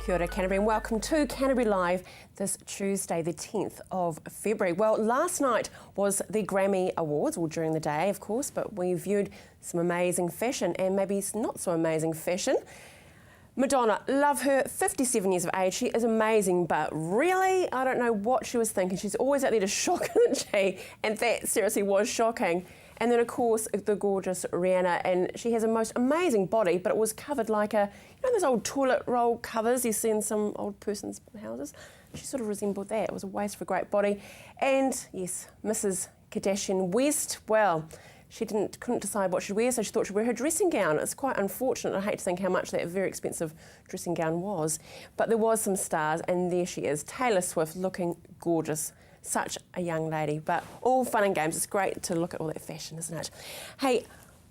Kia ora, Canterbury, and welcome to Canterbury Live this Tuesday, the 10th of February. Well, last night was the Grammy Awards, or during the day, of course, but we viewed some amazing fashion and maybe not so amazing fashion. Madonna, love her, 57 years of age, she is amazing, but really, I don't know what she was thinking. She's always out there to shock, isn't she? And that seriously was shocking. And then, of course, the gorgeous Rihanna, and she has a most amazing body, but it was covered like a, you know those old toilet roll covers you see in some old person's houses? She sort of resembled that. It was a waste of a great body. And, yes, Mrs. Kardashian West, well, she couldn't decide what she'd wear, so she thought she'd wear her dressing gown. It's quite unfortunate. I hate to think how much that very expensive dressing gown was. But there was some stars, and there she is, Taylor Swift, looking gorgeous. Such a young lady, but all fun and games. It's great to look at all that fashion, isn't it? Hey,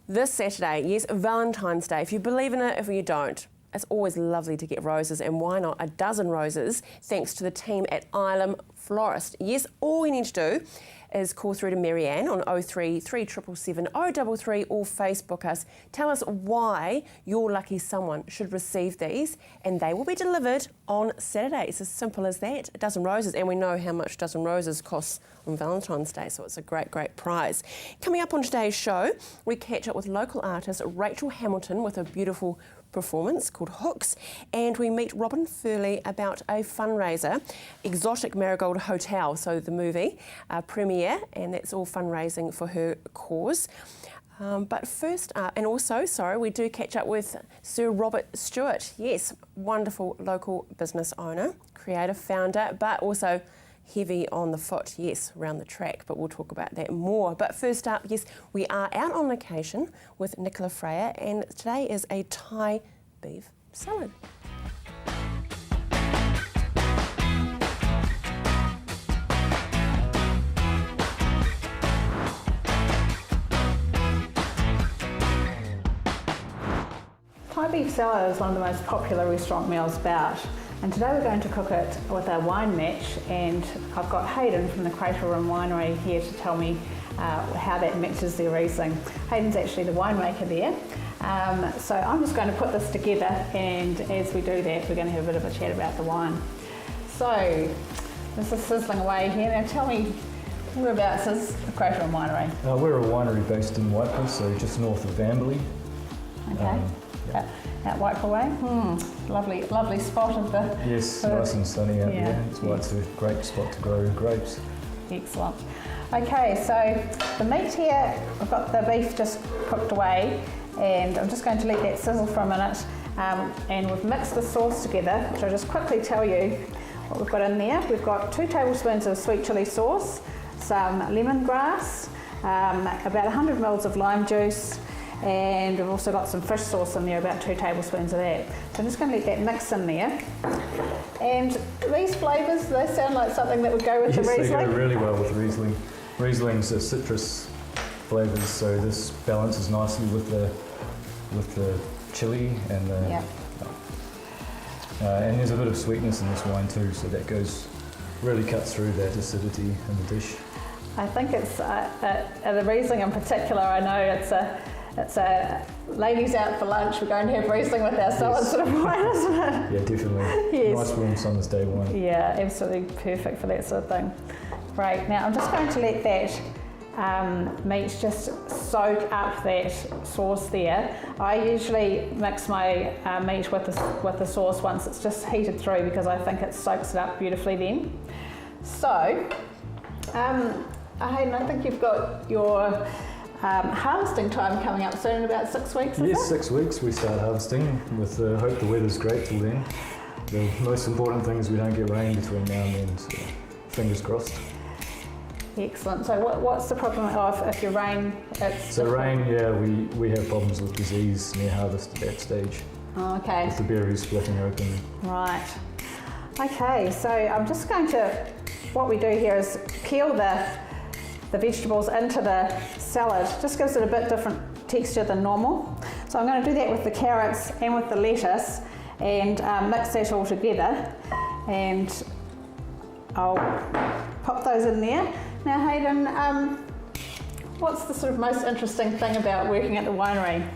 this Saturday, yes, Valentine's Day. If you believe in it, if you don't, it's always lovely to get roses, and why not a dozen roses, thanks to the team at Ilam Florist. Yes, all you need to do is call through to Marianne on 03 3777 033 or Facebook us. Tell us why your lucky someone should receive these, and they will be delivered on Saturday. It's as simple as that. A dozen roses, and we know how much a dozen roses costs on Valentine's Day, so it's a great, great prize. Coming up on today's show, we catch up with local artist Rachel Hamilton with a beautiful performance called Hooks, and we meet Robin Furley about a fundraiser, Exotic Marigold Hotel, so the movie premiere, and that's all fundraising for her cause. But first up, and also, we do catch up with Sir Robert Stewart. Yes, wonderful local business owner, creator, founder, but also heavy on the foot, yes, around the track, but we'll talk about that more. But first up, yes, we are out on location with Nicola Freya, and today is a Thai beef salad. Thai beef salad is one of the most popular restaurant meals about, and today we're going to cook it with a wine match, and I've got Hayden from the Crater Room Winery here to tell me how that matches their Riesling. Hayden's actually the winemaker there, so I'm just going to put this together, and as we do that we're going to have a bit of a chat about the wine. So this is sizzling away here. Now tell me, whereabouts is the Crater Room Winery? We're a winery based in Whitehall, so just north of Amberley. Okay. Out Whitehall Way. Lovely spot of the... Yes, nice and sunny out there. It's a great spot to grow grapes. Excellent. Okay, so the meat here, I've got the beef just cooked away, and I'm just going to let that sizzle for a minute. And we've mixed the sauce together, which I'll just quickly tell you what we've got in there. We've got 2 tablespoons of sweet chilli sauce, some lemongrass, about 100 mils of lime juice, and we've also got some fish sauce in there, about 2 tablespoons of that. So I'm just going to let that mix in there. And these flavours, they sound like something that would go with the Riesling? Yes, they go really well with Riesling. Riesling's are citrus flavours, so this balances nicely with the chili and the... and there's a bit of sweetness in this wine too, so that really cuts through that acidity in the dish. I think it's, the Riesling in particular, I know it's a ladies out for lunch, we're going to have Riesling with our salad sort of wine, isn't it? Yeah, definitely. Yes. Nice warm summer's day wine. Yeah, absolutely perfect for that sort of thing. Great. Now I'm just going to let that meat just soak up that sauce there. I usually mix my meat with the sauce once it's just heated through, because I think it soaks it up beautifully then. So, Hayden, I think you've got your harvesting time coming up soon, in about 6 weeks, Yes, 6 weeks we start harvesting, with the hope the weather's great till then. The most important thing is we don't get rain between now and then, so fingers crossed. Excellent. So what's the problem if you rain? We have problems with disease near harvest at that stage. Oh, okay. With the berries splitting open. Right. Okay, so I'm just going to, what we do here is peel the vegetables into the salad. Just gives it a bit different texture than normal. So I'm going to do that with the carrots and with the lettuce, and mix that all together, and I'll pop those in there. Now Hayden, what's the sort of most interesting thing about working at the winery?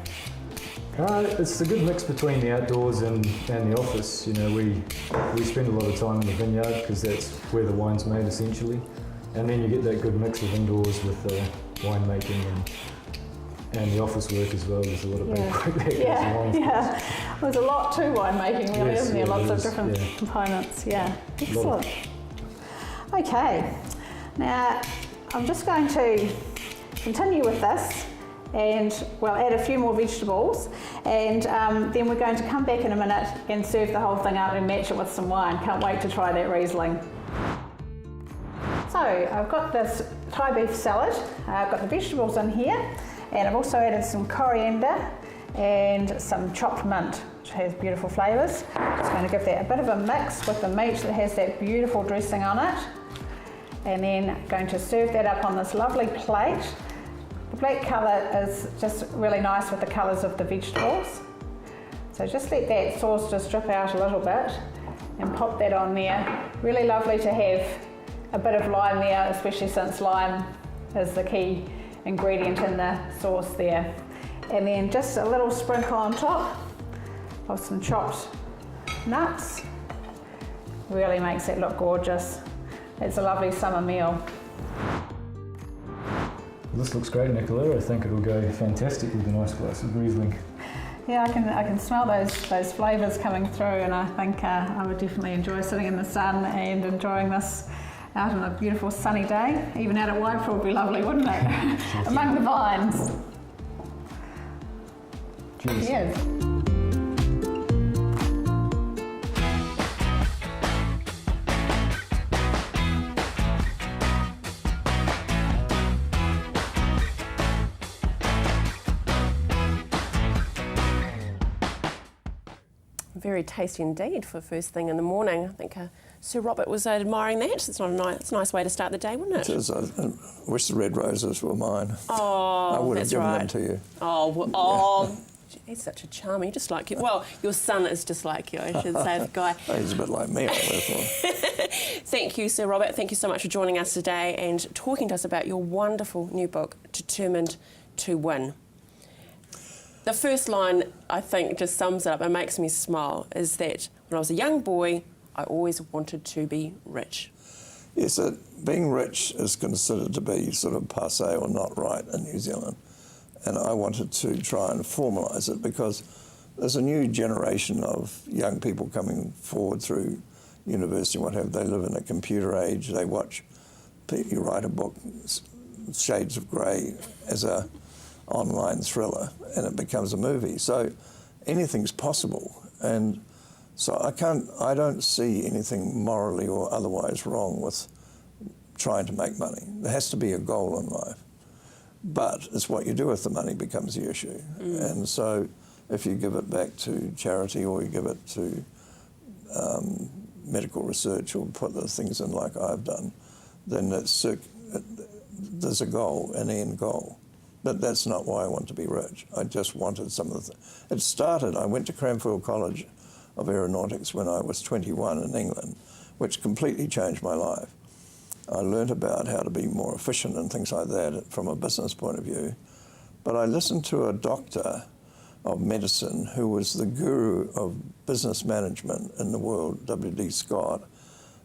It's a good mix between the outdoors and the office. You know, we spend a lot of time in the vineyard because that's where the wine's made essentially, and then you get that good mix of indoors with the winemaking and the office work as well. There's a lot of big work that goes along. Yeah, there's a lot to winemaking really, isn't there? Lots of different components. Yeah, excellent. Okay, now I'm just going to continue with this, and we'll add a few more vegetables, and then we're going to come back in a minute and serve the whole thing up and match it with some wine. Can't wait to try that Riesling. So I've got this Thai beef salad, I've got the vegetables in here, and I've also added some coriander and some chopped mint, which has beautiful flavours. Just going to give that a bit of a mix with the meat that has that beautiful dressing on it, and then going to serve that up on this lovely plate. The black colour is just really nice with the colours of the vegetables. So just let that sauce just drip out a little bit and pop that on there. Really lovely to have a bit of lime there, especially since lime is the key ingredient in the sauce there. And then just a little sprinkle on top of some chopped nuts. Really makes it look gorgeous. It's a lovely summer meal. This looks great, Nicola. I think it'll go fantastic with a nice glass of Riesling. Yeah, I can smell those flavours coming through, and I think I would definitely enjoy sitting in the sun and enjoying this out on a beautiful sunny day. Even out at Waipara would be lovely, wouldn't it? Among the vines. Cheers. Cheers. Very tasty indeed for first thing in the morning. I think Sir Robert was admiring that. It's a nice way to start the day, wouldn't it? It is. I wish the red roses were mine. Oh, I would have that's given right. them to you. He's such a charmer. You're just like you. Well, your son is just like you, I should say, the guy. He's a bit like me, I would have thought. Thank you, Sir Robert. Thank you so much for joining us today and talking to us about your wonderful new book, Determined to Win. The first line, I think, just sums it up and makes me smile, is that when I was a young boy, I always wanted to be rich. Yes, being rich is considered to be sort of passé or not right in New Zealand. And I wanted to try and formalise it because there's a new generation of young people coming forward through university and what have. They live in a computer age. They watch, you write a book, Shades of Grey, as a online thriller, and it becomes a movie. So anything's possible, and so I don't see anything morally or otherwise wrong with trying to make money. There has to be a goal in life, but it's what you do with the money becomes the issue. And so if you give it back to charity or you give it to medical research or put the things in like I've done, then there's a goal, an end goal. But that's not why I want to be rich. I just wanted some of the It started, I went to Cranfield College of Aeronautics when I was 21 in England, which completely changed my life. I learnt about how to be more efficient and things like that from a business point of view. But I listened to a doctor of medicine who was the guru of business management in the world, W.D. Scott,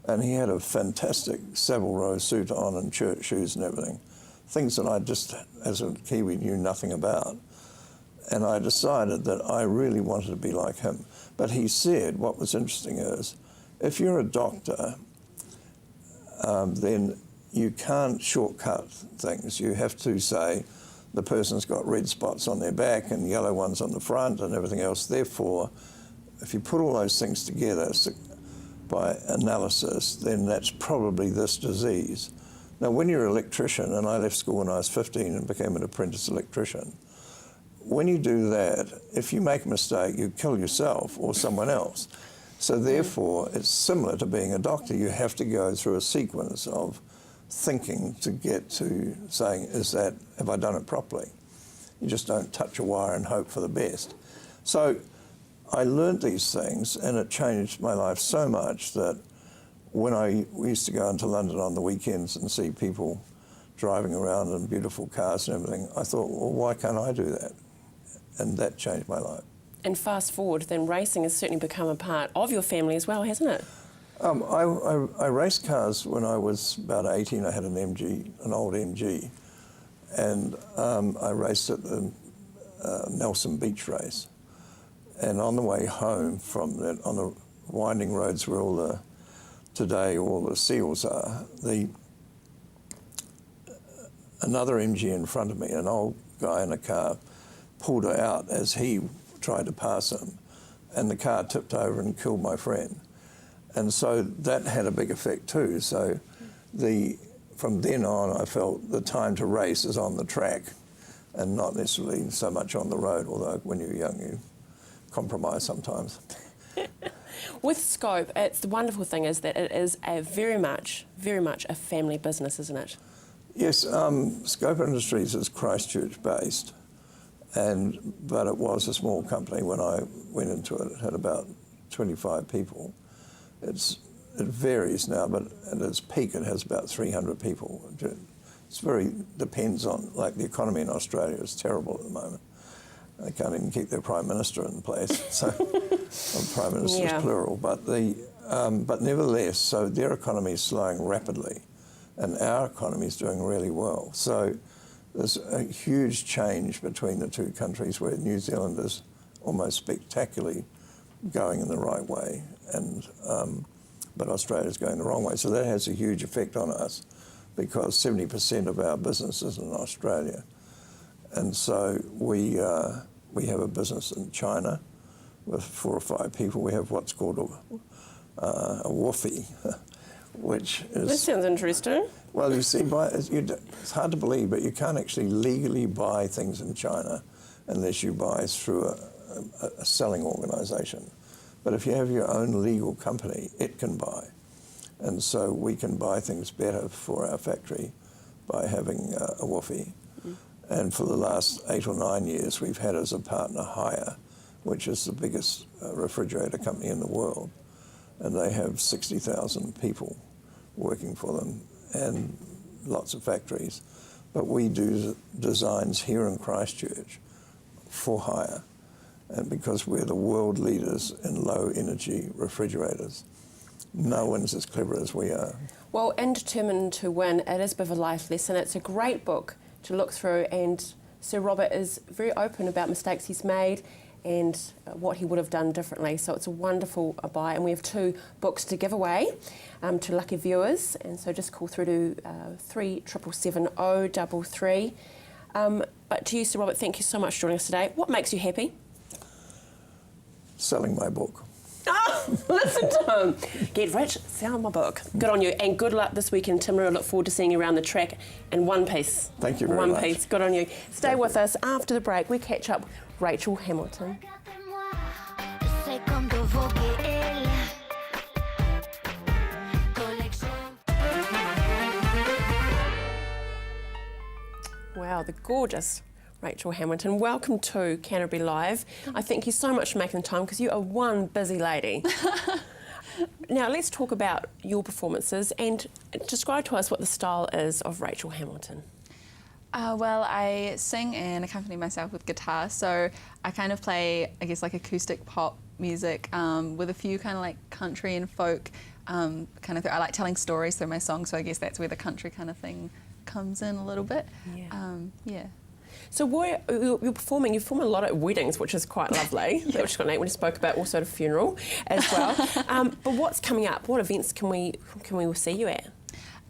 and he had a fantastic Savile Row suit on and church shoes and everything. Things that I just, as a Kiwi, knew nothing about. And I decided that I really wanted to be like him. But he said, what was interesting is, if you're a doctor, then you can't shortcut things. You have to say, the person's got red spots on their back and yellow ones on the front and everything else. Therefore, if you put all those things together by analysis, then that's probably this disease. Now, when you're an electrician, and I left school when I was 15 and became an apprentice electrician, when you do that, if you make a mistake, you kill yourself or someone else. So therefore, it's similar to being a doctor. You have to go through a sequence of thinking to get to saying, have I done it properly? You just don't touch a wire and hope for the best. So I learnt these things, and it changed my life so much that when we used to go into London on the weekends and see people driving around in beautiful cars and everything, I thought, well, why can't I do that? and that changed my life. And fast forward, then racing has certainly become a part of your family as well, hasn't it? I raced cars when I was about 18. I had an old MG, and I raced at the Nelson Beach race. And on the way home from that, on the winding roads where all the seals are, another MG in front of me, an old guy in a car, pulled her out as he tried to pass him, and the car tipped over and killed my friend. And so that had a big effect too. So from then on, I felt the time to race is on the track and not necessarily so much on the road, although when you're young, you compromise sometimes. With Scope, the wonderful thing is that it is very much a family business, isn't it? Yes, Scope Industries is Christchurch based, but it was a small company when I went into it. It had about 25 people. It varies now, but at its peak it has about 300 people. Depends on, like the economy in Australia is terrible at the moment. They can't even keep their Prime Minister in place, so Prime Minister is plural. But nevertheless, so their economy is slowing rapidly, and our economy is doing really well. So there's a huge change between the two countries where New Zealand is almost spectacularly going in the right way, but Australia's going the wrong way. So that has a huge effect on us because 70% of our business is in Australia. And so we have a business in China with 4 or 5 people. We have what's called a woofie, which is... This sounds interesting. Well, you see, it's hard to believe, but you can't actually legally buy things in China unless you buy through a selling organisation. But if you have your own legal company, it can buy. And so we can buy things better for our factory by having a woofie. And for the last 8 or 9 years, we've had as a partner Haier, which is the biggest refrigerator company in the world. And they have 60,000 people working for them and lots of factories. But we do designs here in Christchurch for Haier, and because we're the world leaders in low energy refrigerators. No one's as clever as we are. Well, and determined to win, it is a bit of a life lesson. It's a great book to look through, and Sir Robert is very open about mistakes he's made and what he would have done differently. So it's a wonderful buy, and we have 2 books to give away to lucky viewers. And so just call through to 3777 033. But to you, Sir Robert, thank you so much for joining us today. What makes you happy? Selling my book. Oh, listen to him. Get rich, sell my book. Good on you, and good luck this week in Timaru. I look forward to seeing you around the track in one piece. Thank you very much. One piece, good on you. Stay with us. After the break, we catch up Rachel Hamilton. Wow, the gorgeous Rachel Hamilton. Welcome to Canterbury Live. I thank you so much for making the time because you are one busy lady. Now let's talk about your performances and describe to us what the style is of Rachel Hamilton. Well, I sing and accompany myself with guitar, so I kind of play, I guess, like acoustic pop music with a few kind of like country and folk kind of. I like telling stories through my songs, so I guess that's where the country kind of thing comes in a little bit. Yeah. So you're performing a lot at weddings, which is quite lovely, which is quite neat. We spoke about also at a funeral as well. But what's coming up? What events can we see you at?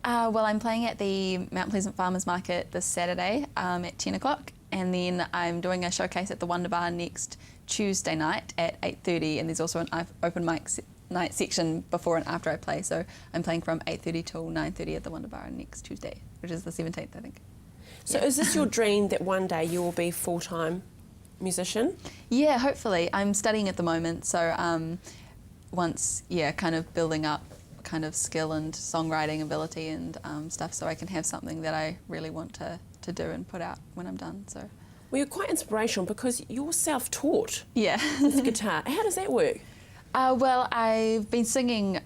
Well, I'm playing at the Mount Pleasant Farmers Market this Saturday at 10 o'clock, and then I'm doing a showcase at the Wonder Bar next Tuesday night at 8:30, and there's also an open mic night section before and after I play, so I'm playing from 8:30 till 9:30 at the Wonder Bar next Tuesday, which is the 17th, I think. So is this your dream that one day you will be full-time musician? Yeah, hopefully. I'm studying at the moment, so once, kind of building up kind of skill and songwriting ability and stuff, so I can have something that I really want to do and put out when I'm done. So. Well, you're quite inspirational because you're self-taught. Yeah. With guitar. How does that work? Well, I've been singing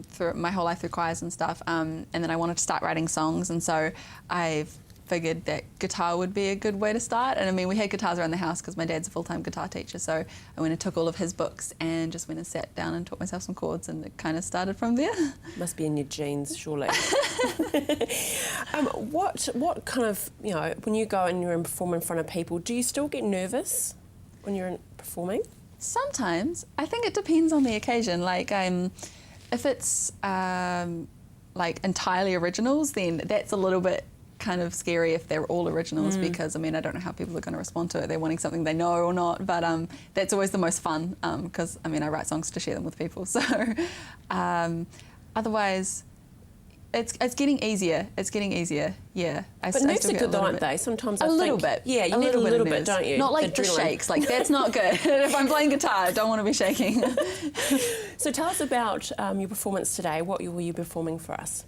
through my whole life through choirs and stuff, and then I wanted to start writing songs, and so I've figured that guitar would be a good way to start. And I mean, we had guitars around the house because my dad's a full-time guitar teacher, so I went and took all of his books and just went and sat down and taught myself some chords, and it kind of started from there. Must be in your genes, surely. What kind of, you know, when you go and you're and perform in front of people, do you still get nervous when you're performing? Sometimes. I think it depends on the occasion. Like, if it's like entirely originals, then that's a little bit kind of scary if they're all originals, because I mean, I don't know how people are going to respond to it. They're wanting something they know or not, but that's always the most fun, because I mean, I write songs to share them with people. So otherwise, it's getting easier. It's getting easier. Yeah. But nerves are good, though, aren't they? Sometimes I think... A little bit. Yeah, you need a little bit, don't you? Not like the shakes. Like, that's not good. If I'm playing guitar, I don't want to be shaking. So tell us about your performance today. What will you be performing for us?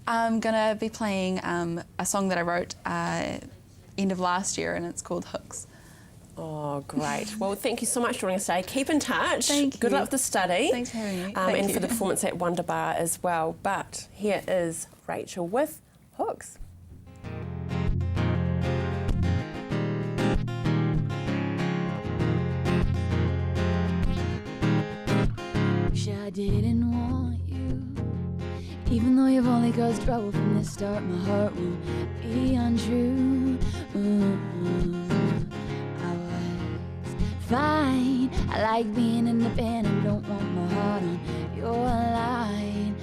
I'm going to be playing a song that I wrote end of last year, and it's called Hooks. Oh, great. Well, thank you so much for joining us today. Keep in touch. Thank you. Good luck with the study. Thanks for having me. And for the performance at Wonder Bar as well. But here is Rachel with Hooks. Wish I didn't want you, even though you've only caused trouble from the start. My heart won't be untrue. I was fine. I like being independent. Don't want my heart on your line.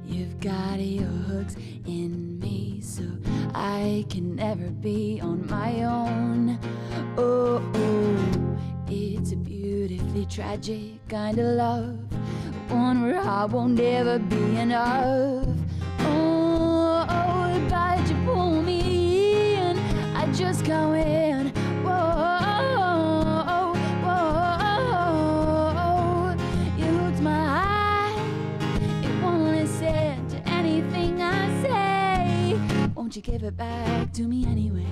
You've got your hooks in me, so I can never be on my own. Oh, it's a beautifully tragic kind of love, one where I won't ever be enough. Oh, but you pull me in, I just can't win. Whoa, you hooked my eye, it won't listen to anything I say. Won't you give it back to me anyway?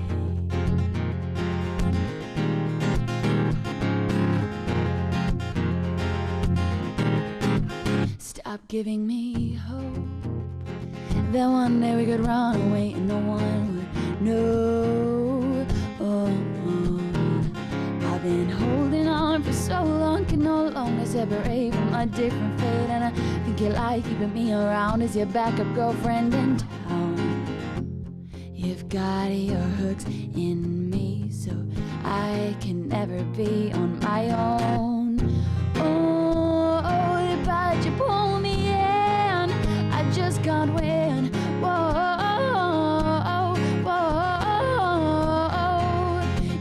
Stop giving me hope that one day we could run away and no one would know. I've been holding on for so long, can no longer separate from a different fate, and I think you like keeping me around as your backup girlfriend in town. You've got your hooks in me, so I can never be on my own. But you pull me in, I just can't win. Whoa,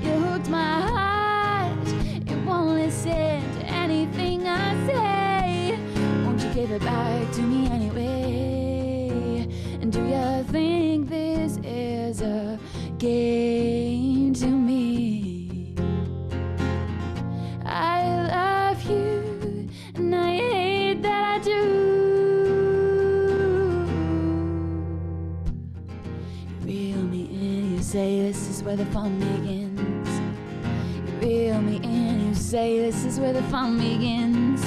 you hooked my heart, it won't listen to anything I say. Won't you give it back to me anyway? And do you think this is a game to me? I love you, and I hate that I do. You reel me in, you say this is where the fun begins. You reel me in, you say this is where the fun begins.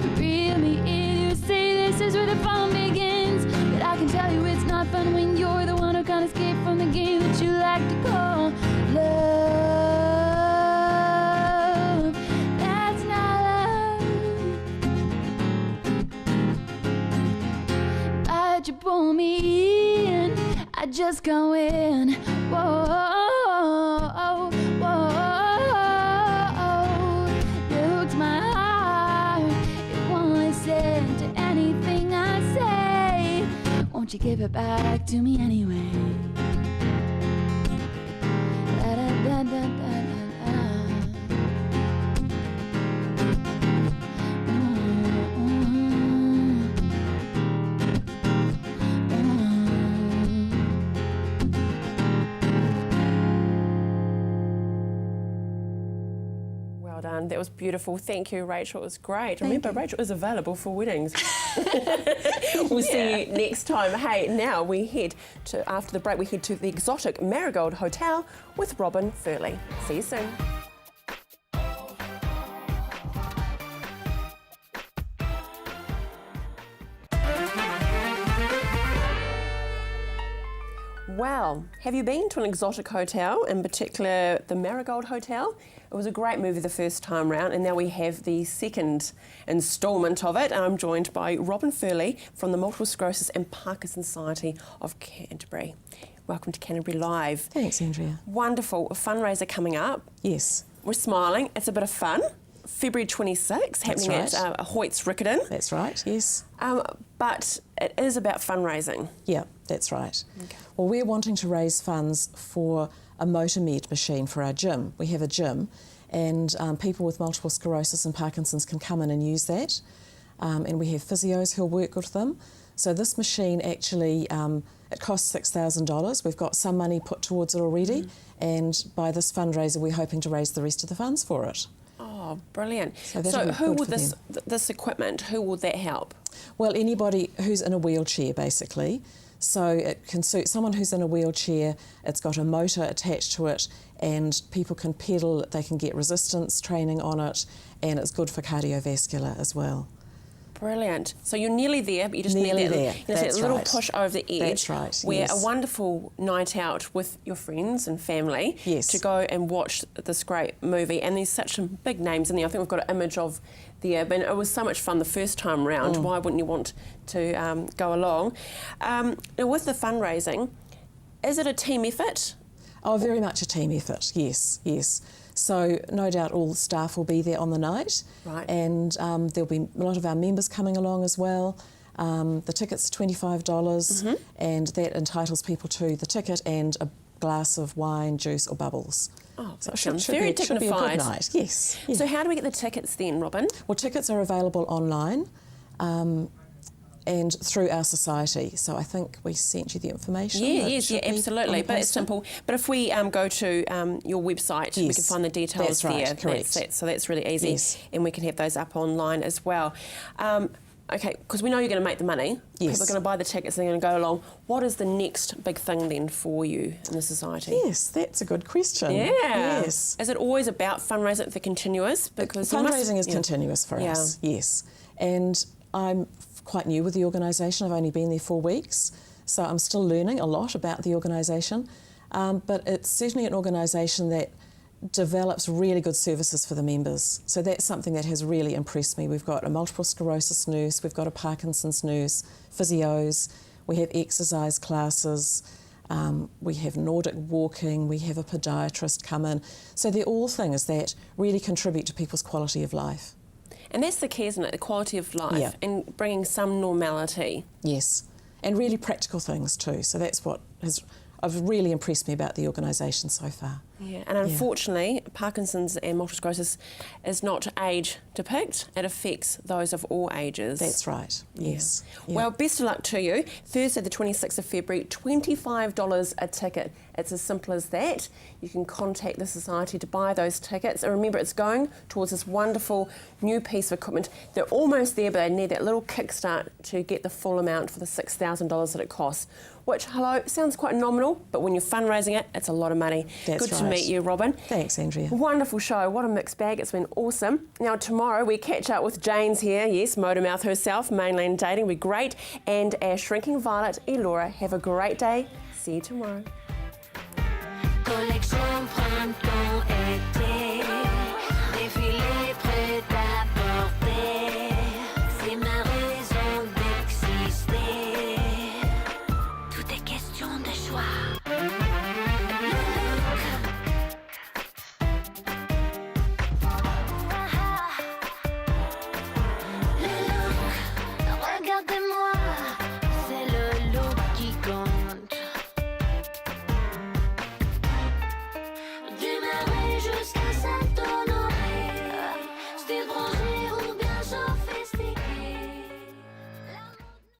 You reel me in, you say this is where the fun begins. But I can tell you it's not fun when you're the one who can't escape from the game that you like to call love. That's not love. But you pull me in, I just can't win. Whoa, you hooked my heart, it won't listen to anything I say. Won't you give it back to me anyway? Da, da, da, da, da, da. Well done. That was beautiful. Thank you, Rachel. It was great. Remember, Rachel is available for weddings. We'll see you next time. Hey, now we head to, after the break, we head to the exotic Marigold Hotel with Robin Furley. See you soon. Well, have you been to an exotic hotel, in particular the Marigold Hotel? It was a great movie the first time round, and now we have the second instalment of it. And I'm joined by Robin Furley from the Multiple Sclerosis and Parkinson's Society of Canterbury. Welcome to Canterbury Live. Thanks, Andrea. Wonderful. A fundraiser coming up. Yes. We're smiling. It's a bit of fun. February 26th, happening right. at Hoyt's Riccarton. That's right, yes. But it is about fundraising. Yeah, that's right. Okay. Well, we're wanting to raise funds for a motor med machine for our gym. We have a gym, and people with multiple sclerosis and Parkinson's can come in and use that. And we have physios who'll work with them. So this machine actually, it costs $6,000. We've got some money put towards it already, and by this fundraiser we're hoping to raise the rest of the funds for it. Oh, brilliant. So who will this equipment, who will that help? Well, anybody who's in a wheelchair, basically. So it can suit someone who's in a wheelchair. It's got a motor attached to it, and people can pedal, they can get resistance training on it, and it's good for cardiovascular as well. Brilliant. So you're nearly there, but you just Nearly need that, there. that little right. push over the edge. That's right, Where yes. a wonderful night out with your friends and family Yes. to go and watch this great movie. And there's such some big names in there. I think we've got an image of the and it was so much fun the first time round. Why wouldn't you want to go along? Now with the fundraising, is it a team effort? Oh, very much a team effort, yes, yes. So no doubt all staff will be there on the night, Right. and there'll be a lot of our members coming along as well. The ticket's $25, and that entitles people to the ticket and a glass of wine, juice or bubbles. Oh, So that it sounds should very be a good dignified. night, yes. Yeah. So how do we get the tickets then, Robin? Well, tickets are available online and through our society. So I think we sent you the information. Yeah, It yes, should yeah, be absolutely. on the But it's poster. simple. But if we go to your website, we Yes, can find the details that's right, there. correct. So that's really easy. Yes. And we can have those up online as well. Okay, because we know you're going to make the money. Yes. People are going to buy the tickets and they're going to go along. What is the next big thing then for you in the society? Yes, that's a good question. Yeah. Yes. Is it always about fundraising for continuous? Because you must- Fundraising is yeah. continuous for Yeah. us, yes. And I'm quite new with the organisation. I've only been there 4 weeks, so I'm still learning a lot about the organisation. But it's certainly an organisation that develops really good services for the members. So that's something that has really impressed me. We've got a multiple sclerosis nurse, we've got a Parkinson's nurse, physios, we have exercise classes, we have Nordic walking, we have a podiatrist come in. So they're all things that really contribute to people's quality of life. And that's the key, isn't it? The quality of life Yeah. and bringing some normality. Yes, and really practical things too. So that's what has really impressed me about the organisation so far. Yeah, and unfortunately, Parkinson's and multiple sclerosis is not age depict. It affects those of all ages. That's right, yes. Yeah. Well, best of luck to you. Thursday the 26th of February, $25 a ticket. It's as simple as that. You can contact the Society to buy those tickets. And remember, it's going towards this wonderful new piece of equipment. They're almost there, but they need that little kickstart to get the full amount for the $6,000 that it costs. Which, hello, sounds quite nominal, but when you're fundraising it, it's a lot of money. That's Good to right. meet you, Robin. Thanks, Andrea. Wonderful show. What a mixed bag. It's been awesome. Now, tomorrow we catch up with Jane's here. Yes, Motormouth herself, Mainland Dating. Will be great. And our shrinking violet, Elora. Have a great day. See you tomorrow. Collection Printemps été.